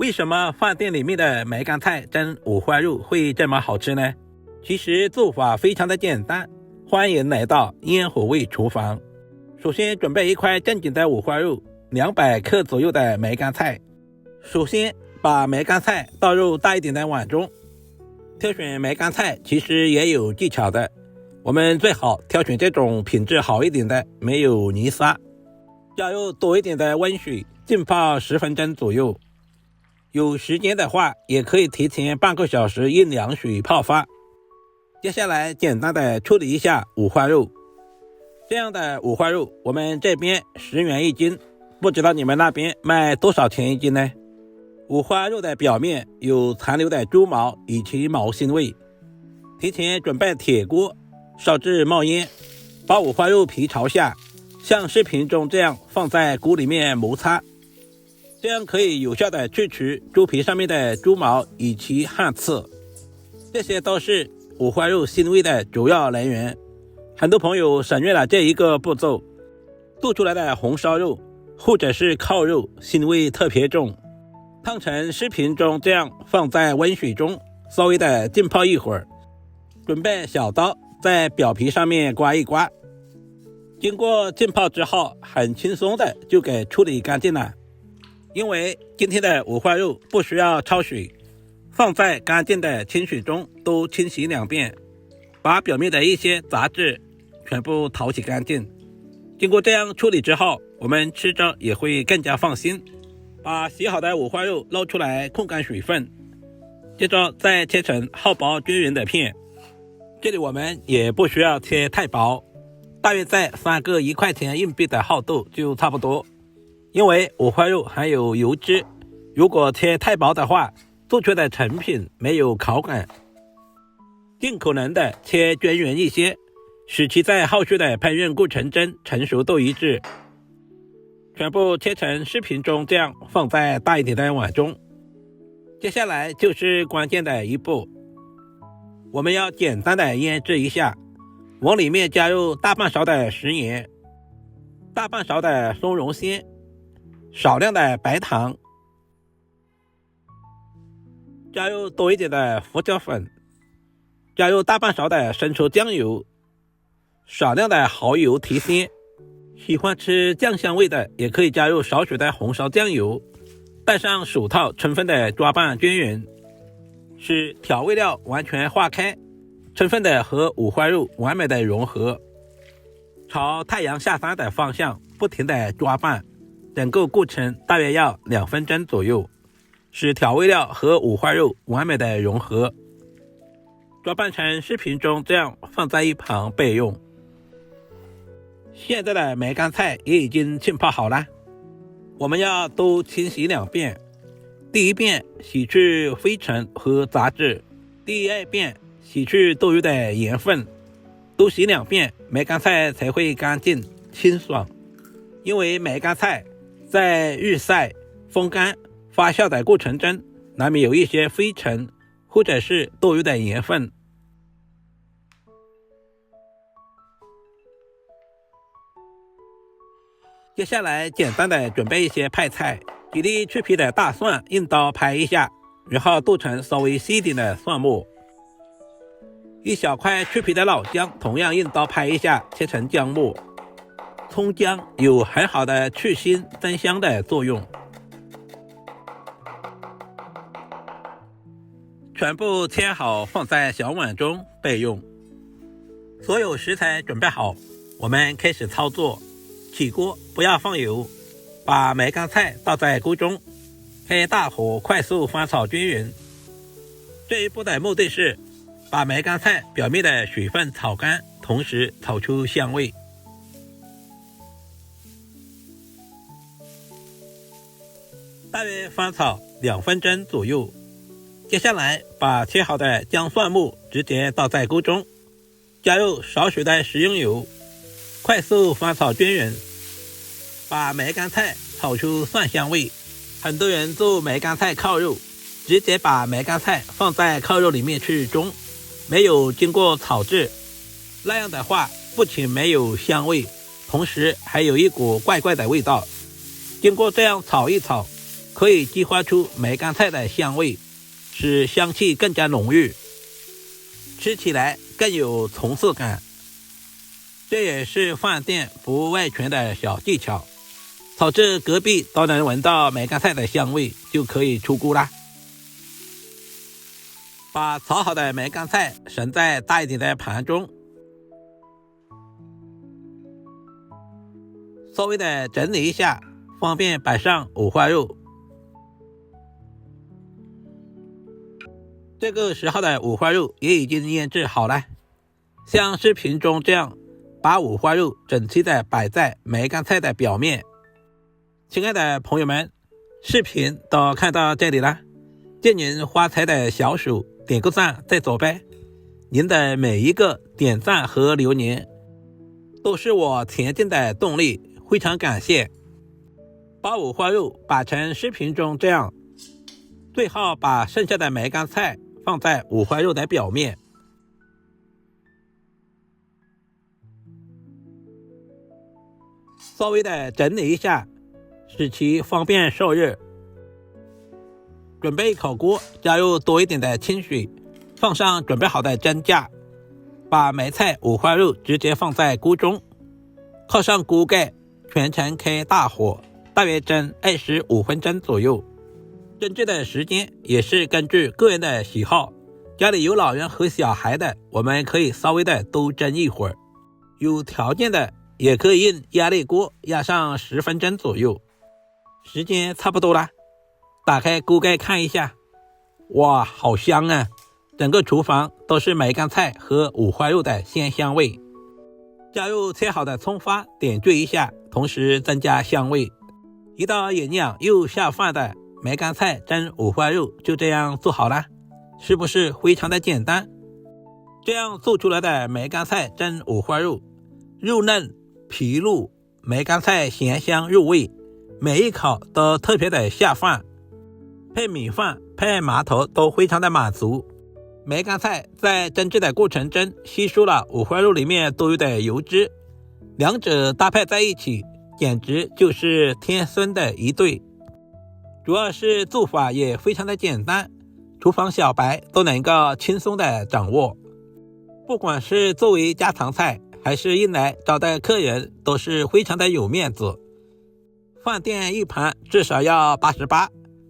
为什么饭店里面的梅干菜蒸五花肉会这么好吃呢？其实做法非常的简单，欢迎来到烟火味厨房。首先准备一块正经的五花肉，200克左右的梅干菜。首先把梅干菜倒入大一点的碗中。挑选梅干菜其实也有技巧的，我们最好挑选这种品质好一点的，没有泥沙。加入多一点的温水，浸泡10分钟左右。有时间的话，也可以提前半个小时用凉水泡发。接下来简单的处理一下五花肉。这样的五花肉我们这边10元一斤，不知道你们那边卖多少钱一斤呢？五花肉的表面有残留的猪毛以及毛腥味，提前准备铁锅，烧至冒烟，把五花肉皮朝下，像视频中这样放在锅里面摩擦，这样可以有效的去除猪皮上面的猪毛以及汗刺，这些都是五花肉腥味的主要来源。很多朋友省略了这一个步骤，做出来的红烧肉或者是烤肉腥味特别重。烫成视频中这样放在温水中稍微的浸泡一会儿，准备小刀在表皮上面刮一刮。经过浸泡之后，很轻松的就给处理干净了。因为今天的五花肉不需要焯水，放在干净的清水中都清洗2遍，把表面的一些杂质全部淘洗干净。经过这样处理之后，我们吃着也会更加放心。把洗好的五花肉捞出来控干水分，接着再切成厚薄均匀的片。这里我们也不需要切太薄，大约在3个1块钱硬币的厚度就差不多。因为五花肉含有油脂，如果切太薄的话，做出的成品没有口感。尽可能的切均匀一些，使其在后续的烹饪过程中成熟度一致。全部切成视频中这样放在大一点的碗中。接下来就是关键的一步，我们要简单的腌制一下。往里面加入大半勺的食盐，大半勺的松茸鲜，少量的白糖，加入多一点的胡椒粉，加入大半勺的生抽酱油，少量的蚝油提鲜。喜欢吃酱香味的也可以加入少许的红烧酱油，戴上手套充分的抓拌均匀，使调味料完全化开，充分的和五花肉完美的融合。朝太阳下山的方向不停的抓拌，整个过程大约要2分钟左右，使调味料和五花肉完美的融合。抓拌成视频中这样放在一旁备用。现在的梅干菜也已经浸泡好了，我们要都清洗2遍。第一遍洗去灰尘和杂质，第2遍洗去多余的盐分，都洗2遍，梅干菜才会干净清爽。因为梅干菜在日晒、风干、发酵的过程中，难免有一些灰尘或者是多余的盐分。接下来简单的准备一些配菜，几粒去皮的大蒜用刀拍一下，然后剁成稍微细一点的蒜末。一小块去皮的老姜同样用刀拍一下，切成姜末。葱姜有很好的去腥增香的作用。全部切好放在小碗中备用。所有食材准备好，我们开始操作。起锅不要放油，把梅干菜倒在锅中，开大火快速翻炒均匀。这一步的目的是把梅干菜表面的水分炒干，同时炒出香味。大约翻炒2分钟左右。接下来把切好的姜蒜末直接倒在锅中，加入少许的食用油，快速翻炒均匀，把梅干菜炒出蒜香味。很多人做梅干菜烤肉，直接把梅干菜放在烤肉里面去蒸，没有经过炒制，那样的话不仅没有香味，同时还有一股怪怪的味道。经过这样炒一炒，可以激发出梅干菜的香味，使香气更加浓郁，吃起来更有层次感。这也是饭店不外传的小技巧，炒至隔壁都能闻到梅干菜的香味，就可以出锅啦。把炒好的梅干菜盛在大一点的盘中，稍微的整理一下，方便摆上五花肉。这个时候的五花肉也已经腌制好了，像视频中这样，把五花肉整齐的摆在梅干菜的表面。亲爱的朋友们，视频都看到这里了，借您发财的小手点个赞再走呗，您的每一个点赞和留言都是我前进的动力，非常感谢。把五花肉摆成视频中这样，最好把剩下的梅干菜放在五花肉的表面，稍微的整理一下，使其方便受热。准备烤锅，加入多一点的清水，放上准备好的蒸架，把梅菜五花肉直接放在锅中，靠上锅盖，全程开大火，大约蒸25分钟左右。蒸制的时间也是根据个人的喜好，家里有老人和小孩的，我们可以稍微的多蒸一会儿，有条件的也可以用压力锅压上10分钟左右。时间差不多了，打开锅盖看一下，哇，好香啊，整个厨房都是梅干菜和五花肉的鲜香味。加入切好的葱花，点缀一下，同时增加香味。一道营养又下饭的梅干菜蒸五花肉就这样做好了，是不是非常的简单？这样做出来的梅干菜蒸五花肉，肉嫩皮露，梅干菜咸香入味，每一口都特别的下饭，配米饭配麻头都非常的满足。梅干菜在蒸制的过程中吸收了五花肉里面多余的油脂，两者搭配在一起，简直就是天生的一对。主要是做法也非常的简单，厨房小白都能够轻松的掌握。不管是作为家常菜，还是用来招待客人，都是非常的有面子。饭店一盘至少要88，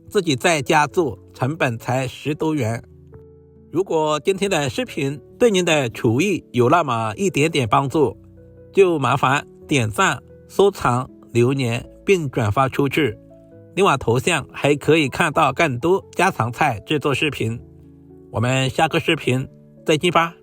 自己在家做成本才10多元。如果今天的视频对您的厨艺有那么一点点帮助，就麻烦点赞、收藏、留言并转发出去。另外头像还可以看到更多家常菜制作视频。我们下个视频再见吧。